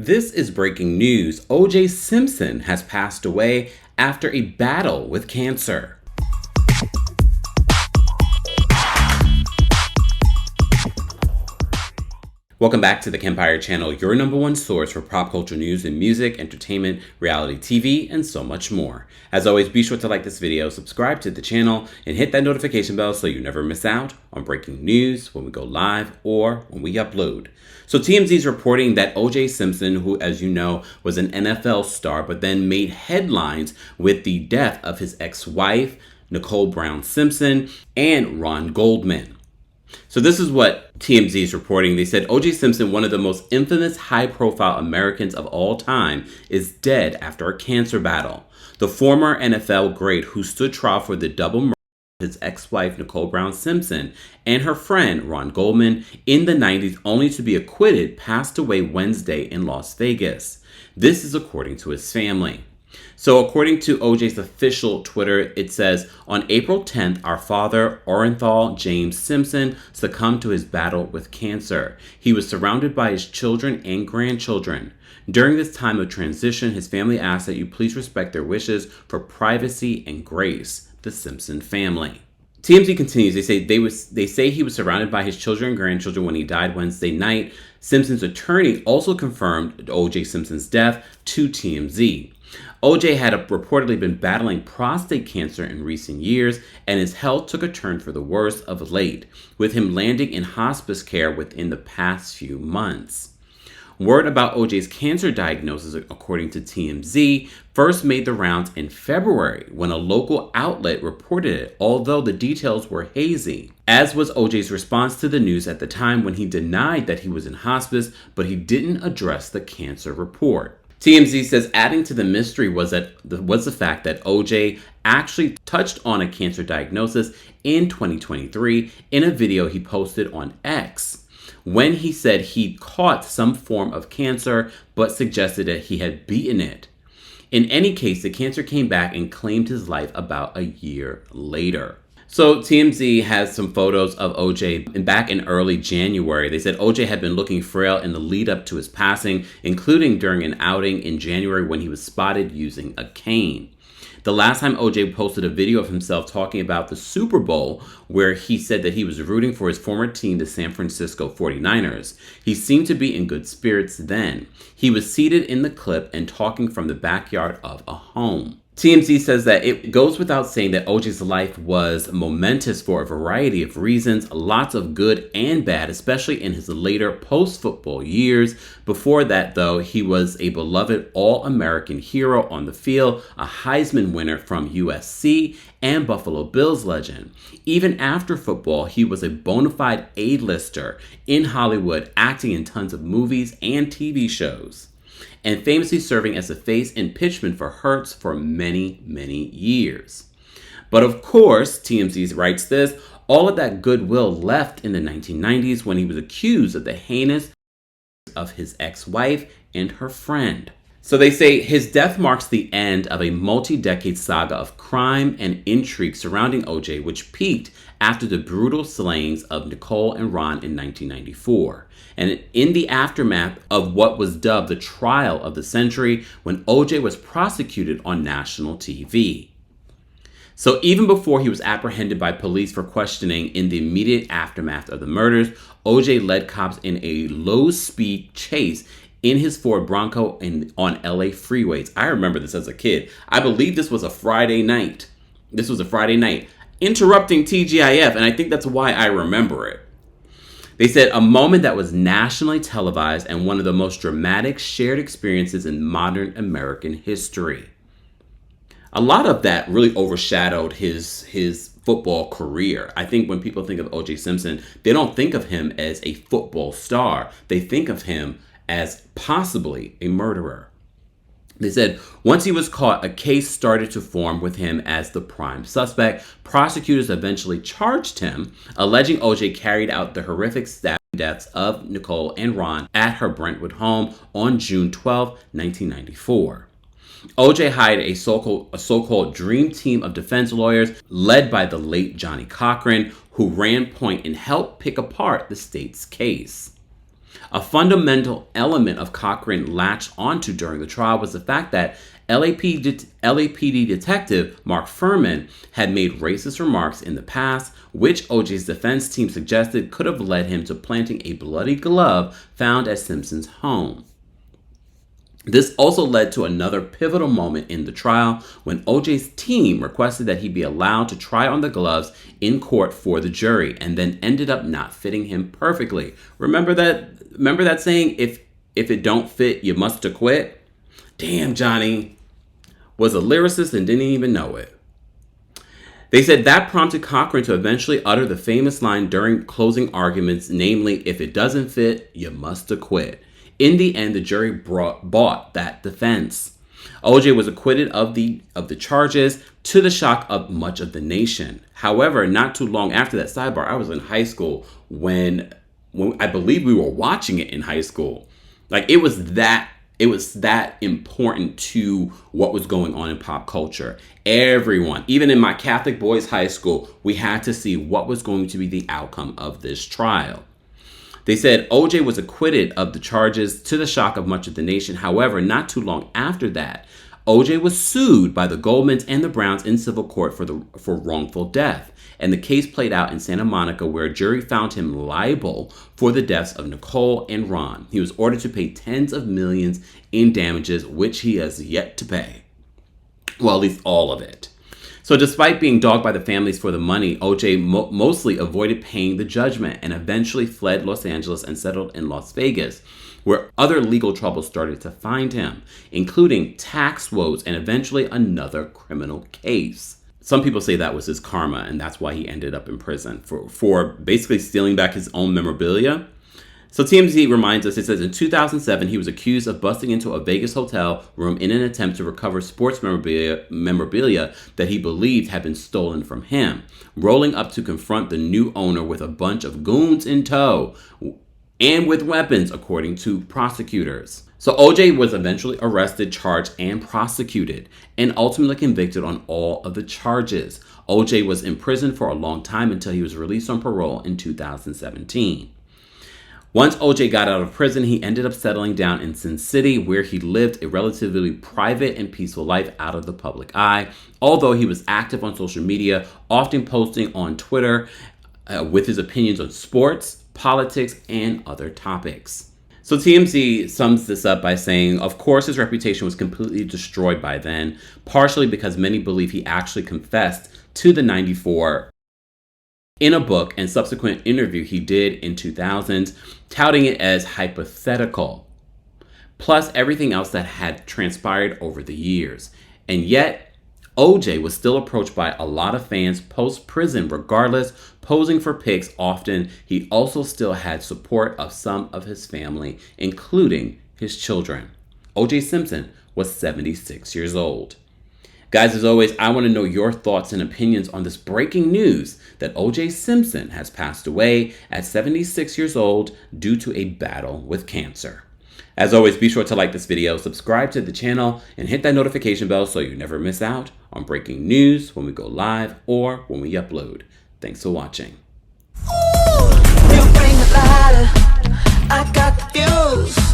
This is breaking news. OJ Simpson has passed away after a battle with cancer. Welcome back to the Kempire channel, your number one source for pop culture news and music, entertainment, reality TV, and so much more. As always, be sure to like this video, subscribe to the channel, and hit that notification bell so you never miss out on breaking news when we go live or when we upload. So TMZ is reporting that OJ Simpson, who, as you know, was an NFL star, but then made headlines with the death of his ex-wife, Nicole Brown Simpson, and Ron Goldman. So this is what TMZ is reporting. They said OJ Simpson, one of the most infamous high-profile Americans of all time, is dead after a cancer battle. The former NFL great who stood trial for the double murder of his ex-wife Nicole Brown Simpson and her friend Ron Goldman in the 90s, only to be acquitted, passed away Wednesday in Las Vegas. This is according to his family. So according to OJ's official Twitter, it says, on April 10th, our father, Orenthal James Simpson, succumbed to his battle with cancer. He was surrounded by his children and grandchildren. During this time of transition, his family asks that you please respect their wishes for privacy and grace. The Simpson family. TMZ continues. They say he was surrounded by his children and grandchildren when he died Wednesday night. Simpson's attorney also confirmed OJ Simpson's death to TMZ. OJ had reportedly been battling prostate cancer in recent years, and his health took a turn for the worse of late, with him landing in hospice care within the past few months. Word about OJ's cancer diagnosis, according to TMZ, first made the rounds in February when a local outlet reported it, although the details were hazy. As was OJ's response to the news at the time, when he denied that he was in hospice, but he didn't address the cancer report. TMZ says adding to the mystery was the fact that OJ actually touched on a cancer diagnosis in 2023 in a video he posted on X, when he said he'd caught some form of cancer but suggested that he had beaten it. In any case, the cancer came back and claimed his life about a year later. So TMZ has some photos of OJ, and back in early January, they said OJ had been looking frail in the lead up to his passing, including during an outing in January when he was spotted using a cane. The last time OJ posted a video of himself talking about the Super Bowl, where he said that he was rooting for his former team, the San Francisco 49ers. He seemed to be in good spirits then. He was seated in the clip and talking from the backyard of a home. TMZ says that it goes without saying that OJ's life was momentous for a variety of reasons, lots of good and bad, especially in his later post-football years. Before that, though, he was a beloved All-American hero on the field, a Heisman winner from USC, and Buffalo Bills legend. Even after football, he was a bona fide A-lister in Hollywood, acting in tons of movies and TV shows, and famously serving as a face in pitchman for Hertz for many, many years. But of course, TMZ writes this, all of that goodwill left in the 1990s when he was accused of the heinous of his ex-wife and her friend. So they say his death marks the end of a multi-decade saga of crime and intrigue surrounding OJ, which peaked after the brutal slayings of Nicole and Ron in 1994. And in the aftermath of what was dubbed the trial of the century, when OJ was prosecuted on national TV. So even before he was apprehended by police for questioning in the immediate aftermath of the murders, OJ led cops in a low-speed chase in his Ford Bronco on LA freeways. I remember this as a kid. I believe this was a Friday night. Interrupting TGIF, and I think that's why I remember it. They said a moment that was nationally televised and one of the most dramatic shared experiences in modern American history. A lot of that really overshadowed his football career. I think when people think of OJ Simpson, they don't think of him as a football star. They think of him as possibly a murderer. They said once he was caught, a case started to form with him as the prime suspect. Prosecutors eventually charged him, alleging OJ carried out the horrific stabbing deaths of Nicole and Ron at her Brentwood home on June 12, 1994. OJ hired a so-called dream team of defense lawyers led by the late Johnny Cochran, who ran point and helped pick apart the state's case. A fundamental element of Cochran latched onto during the trial was the fact that LAPD detective Mark Furman had made racist remarks in the past, which OJ's defense team suggested could have led him to planting a bloody glove found at Simpson's home. This also led to another pivotal moment in the trial when OJ's team requested that he be allowed to try on the gloves in court for the jury, and then ended up not fitting him perfectly. Remember that saying, if it don't fit, you must acquit? Damn, Johnny was a lyricist and didn't even know it. They said that prompted Cochran to eventually utter the famous line during closing arguments, namely, if it doesn't fit, you must acquit. In the end, the jury bought that defense. OJ was acquitted of the charges, to the shock of much of the nation. However, not too long after that, sidebar, I was in high school when I believe we were watching it in high school. Like, it was that important to what was going on in pop culture. Everyone, even in my Catholic boys' high school, we had to see what was going to be the outcome of this trial. They said OJ was acquitted of the charges, to the shock of much of the nation. However, not too long after that, OJ was sued by the Goldmans and the Browns in civil court for wrongful death. And the case played out in Santa Monica, where a jury found him liable for the deaths of Nicole and Ron. He was ordered to pay tens of millions in damages, which he has yet to pay. Well, at least all of it. So despite being dogged by the families for the money, OJ mostly avoided paying the judgment and eventually fled Los Angeles and settled in Las Vegas, where other legal troubles started to find him, including tax woes and eventually another criminal case. Some people say that was his karma, and that's why he ended up in prison for basically stealing back his own memorabilia. So TMZ reminds us, it says in 2007, he was accused of busting into a Vegas hotel room in an attempt to recover sports memorabilia that he believed had been stolen from him, rolling up to confront the new owner with a bunch of goons in tow and with weapons, according to prosecutors. So OJ was eventually arrested, charged, and prosecuted, and ultimately convicted on all of the charges. OJ was in prison for a long time until he was released on parole in 2017. Once OJ got out of prison, he ended up settling down in Sin City, where he lived a relatively private and peaceful life out of the public eye, although he was active on social media, often posting on Twitter with his opinions on sports, politics, and other topics. So TMZ sums this up by saying, of course, his reputation was completely destroyed by then, partially because many believe he actually confessed to the 94 in a book and subsequent interview he did in 2000, touting it as hypothetical, plus everything else that had transpired over the years. And yet, OJ was still approached by a lot of fans post-prison, regardless, posing for pics often. He also still had support of some of his family, including his children. OJ Simpson was 76 years old. Guys, as always, I want to know your thoughts and opinions on this breaking news that OJ Simpson has passed away at 76 years old due to a battle with cancer. As always, be sure to like this video, subscribe to the channel, and hit that notification bell so you never miss out on breaking news when we go live or when we upload. Thanks for watching. Ooh, you bring the lighter, I got the fuse.